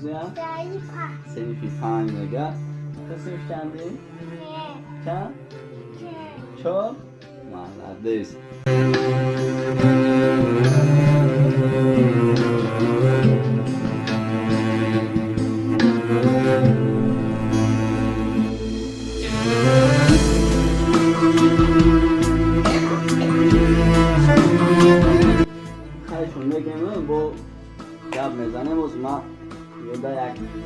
نوزیا؟ صنفی 5 مگه تو صنف چندی؟ چند؟ 4 مالدیس. خیلیشون بگیم با گب میزنیم از ما یودا یک بگی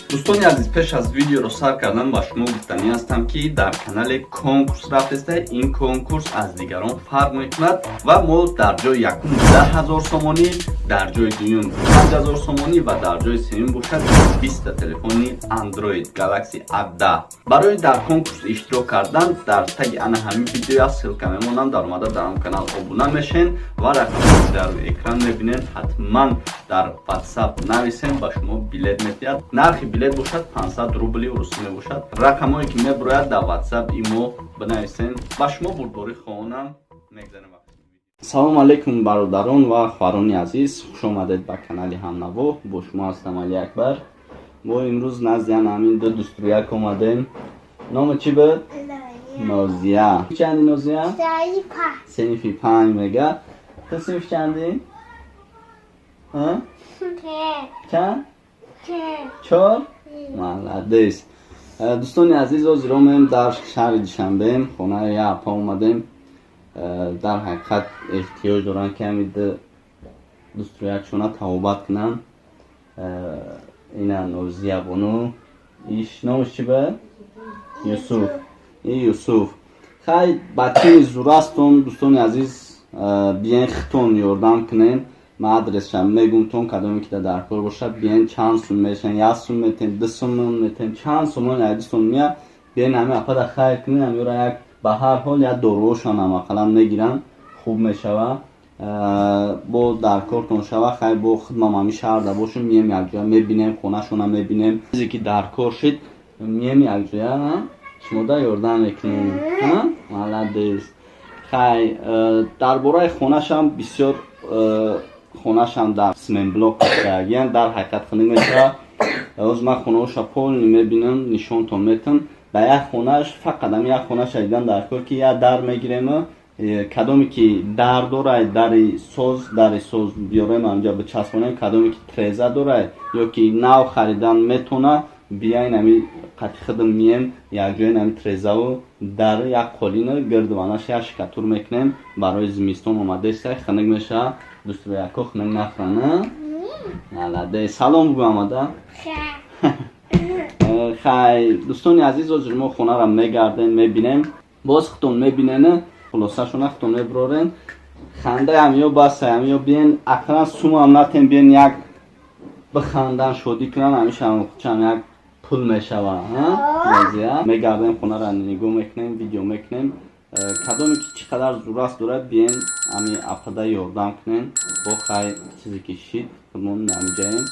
دوستانی عزیز، پیش از ویدیو رو سر کردم با شما گفتنی هستم که در کانال کنکورس رفتید. این کنکورس از دیگران فرق میکند و ما در جای یکم 10,000 سومانی، در جای دوم 5,000 سومانی و در جای سوم باشد 20 تلفن اندروید گالاکسی A10. برای در کنکورس اشتراک کردن در تگ انا همین ویدیو از سلکه میمونم، در اومده در اون کانال ابونه میشین و رقم در اکران میبینین. حتما در واتساپ نویسین با شما بلیت میتید. نرخ بلیت باشد 500 روبلی روسی باشد. رقمایی که میبراید در واتساپ ایمو بنویسین با شما برداری خواهانم میگذارم. سلام علیکم برادران و خواهران عزیز، خوش آمدید به کانال همنوا. با شما هستم علی اکبر. ما امروز نزد همین دو دستوریک اومدیم. نام چی بود؟ نازیه. چندی نازیه؟ صنفی 5 میگه. تو صنف چندی؟ ها؟ چند؟ 4 مالدیس. دوستان عزیز، از رومیم در شهر دوشنبه خانه یا اپا اومدیم. در حقیقت احتیاج دارن که همین دستوریکشون توابت کنن. اینا نوزیه بانو. ایش نامش چی به؟ یوسف. یوسف. خیلی بچه زورستون دوستان عزیز، بیاین خطون یاردم کنین. من ادرسشم میگم تون کدامی که در کار باشه بیاین چند سوم میشن، 1 سوم میتین، 2 سوم میتین، چند سوم عدیستون میاد بیاین همه اپا در خیر کنین. همه را یک به هر حال یک داروشان هم اقلا میگیرن، خوب میشوه با در کارتون شوه. خیلی با خدمم همی شهر در باشون میم یک جای میبینیم، خونه شون هم میبینیم. چیزی که در کار شد میم یک جای شما در یاردن میکنیم. مالدیس. خیلی در باره خونش هم بسیار خونش هم در سمن بلوک است. یعنی در حقیقت خونه میشه از من خونه و شپول نمیبینم نشان تون میتن. به یک خونش فقط هم یک خونش ایدن در کار که یک در میگیریم. کدومی که در داره در سوز بیاریم همجا به چسبانیم. کدومی که تریزه داره یا که نو خریدن میتونه بیاین همی قطعی خدم میم یک جای همی تریزه و در یک قلین گردوانش یک شکتور میکنیم. برای زمستون اومده است خنک میشه. دوست رو یکو خنک نفرنه. نلاده سلام بگو آمده. خیلی دوستانی عزیز، از ما خونه را میگردین میبینیم. باز خطون میبینین خلاصه شونه خطون میبرارین. خنده همیو بس همیو بین اکران سوم هم نتین بین یک بخندن شدی کنن. همیشه هم خودشم یک پول میشوه. میگردیم خونه را نگاه میکنیم، ویدیو میکنیم. کدومی که چقدر ضرورت داره بیاین همی اپده یاردم کنین. با خیلی چیزی که شید خودمون نمیجاییم.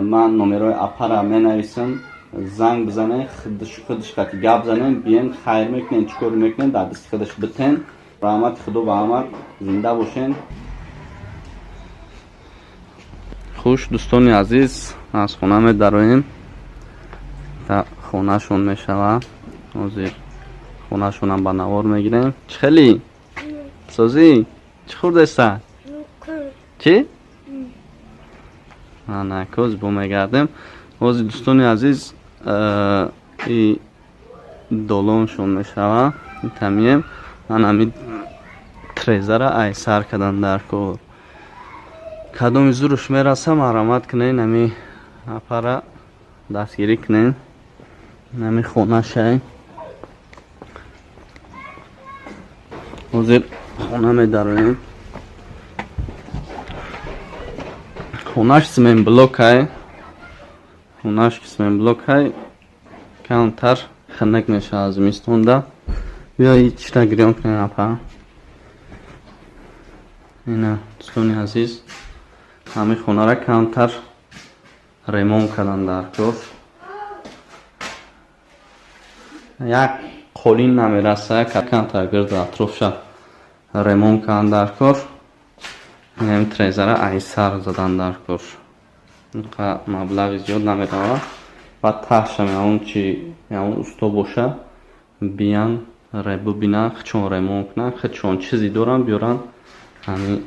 من نمرای اپا را می نویسم، زنگ بزنین خودش که گپ زنین بیاین خیر میکنین چکار میکنین در دست خودش بتین. رحمت خدا و احمد زنده باشین. خوش دوستانی عزیز، از خونه می داریم. تا خونه شون میشوه وزیر خونه شون هم با نوار میگیریم. چه خیلی؟ سازی؟ چه خورده است؟ چی؟ نه کاز با میگردیم. وزیر دوستانی عزیز، این دولون شون میشوه. این تمیم من همین تریزه را ای سر کردن در کار. کدومی زورش میرسه مرامت کنین. همی اپا را دستگیری کنین. نمی خونه شای وزیر خونه می داریم. خونهش سمین بلوک های. خونهش سمین بلوک های کمتر خنک میشه از زمستون ده. بیایی چی را گریان کنین اپا. اینا دوستانی عزیز ҳамин хонаро камтар ремонт кардан дар кор. як қолин намераса камтар гирд атрофша ремонт кардан дар кор. ин трезара айсар задан дар кор. инқа маблағи зиёд намерава. ва таҳшам яун чи яун усто боша биян бубинан хичон ремонт кунан, хичон чизи доран биёран ҳамин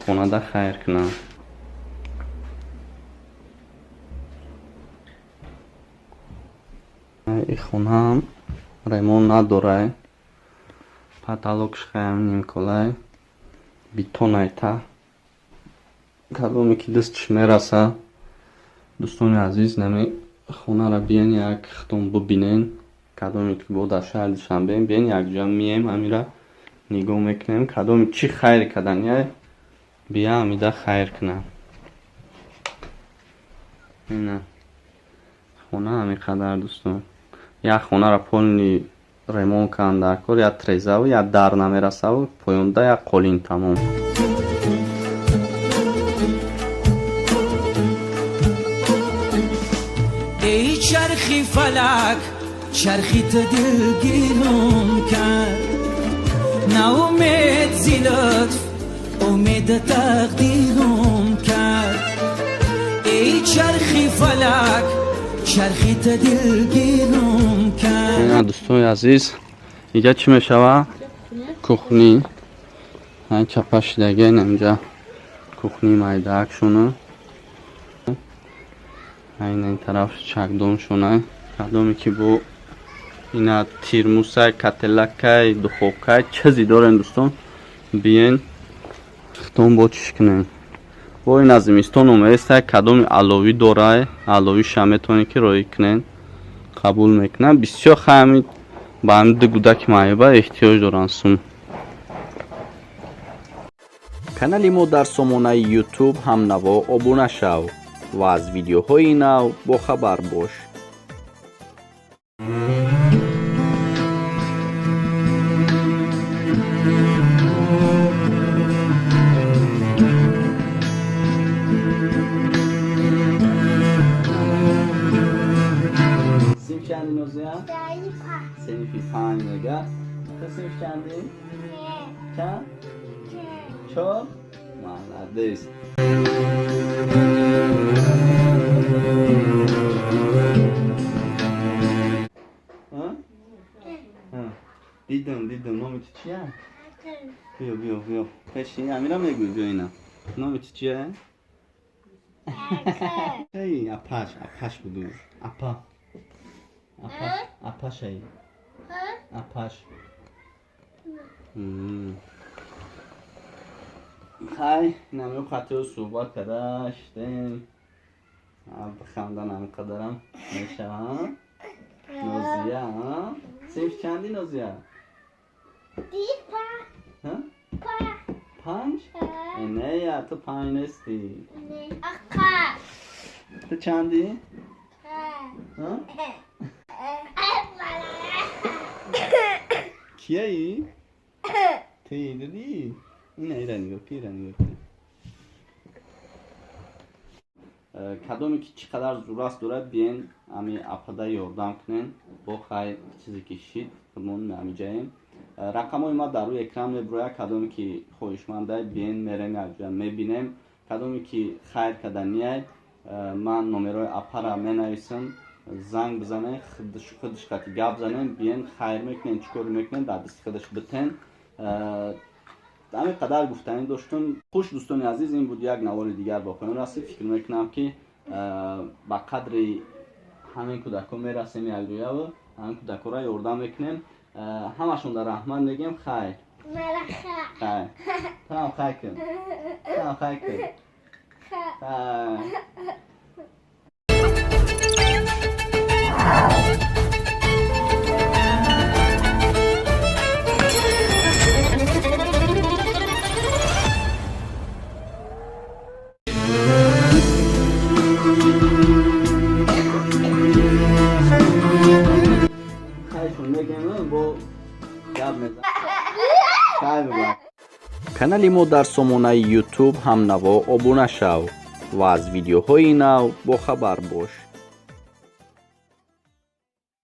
хонада хайр кунан. ин хонаам ремонт надорад. потолокш хаям нимколай битонай та кадоме ки дастиш мераса. дӯстони азиз, нами хонара биен як хитон бубинен. кадоме ки бо дар шаҳр душанбе биен якҷоя мием, ҳамира нигоҳ мекунем кадоме чӣ хайр кардан яй бия ҳамида хайр кунам. ина хона ҳамин қадар дӯстон. як хонара полни ремонт кардан дар кор, як трезаву як дар намерасаву поёнда як қолин тамом. ای چرخی فلک چرخی تو دلگیرم کرد، نه امید زی لطف امید تقدیرم کرد. ای چرخی فلک چرخی تو دلگیرم کرد. اینا دوستای عزیز اینجا چی میشوه؟ کخنی. این چپش دیگه اینجا کخنی مایدک شونه. این طرف چکدون شونه. کدومی که بو اینا تیرموسای کتلکای دخوکای چیزی دارن دوستان. بیاین ختم با چیش کنین. با این از زمستان اومده کدومی علاوی داره، علاوی شمتونی که روی کنین قبول میکنن. بسیار خیلی با هم دگودک مایبا احتیاج دارن سون. کانالی ما در سامانه یوتیوب هم نوا ابونه شو و از ویدیوهای نو با خبر باش. Sinif kendin Ozuya? Sinifi Fanyaga. Kaç sinif kendin? Sen? Çok? Malades. دیدم نام تو چیه؟ بیا پشین امیرم نگوی بیا اینا. نام تو چیه؟ هی اپاش بودو. اپاش هی اپاش. خیلی نمیو خاطر صحبت کرداشتیم. بخندن هم قدرم میشه ها. نوزیا ها. سیف چندی نوزیا؟ ها؟ پنج؟ نه یا تو پنج نیستی. تو چندی؟ ها؟ کیه ای؟ تی دیدی؟ این ایرانی گفت ایرانی گفت. کدومی که چقدر زوراست دارد بیاین امی اپدا یاردم کنین با خیلی چیزی که شید خودمون نمیجاییم. رقم های ما در روی اکرام میبروید. کدومی که خوشمنده بیاین میریم یک میبینیم. کدومی که خیر کردنیه من نمرای اپا را مینویسم. زنگ بزنین خودش قطعی گپ زنین بیاین خیر میکنین چکار میکنین در دست خودش بتین. همین قدر گفتنی داشتم. خوش دوستان عزیز، این بود یک نوار دیگر با پایان رسید. فکر میکنم که با قدر همین کودکا میرسیم یک رویه و همین کودکا را یاردم میکنیم. همشون در رحمت میگیم خیر. خیر. تمام خیر کن. تمام خیر کن. خیر. کانالی ما در سامانه یوتیوب هم نوا ابونه شو ва аз видеоҳои нав бохабар бош.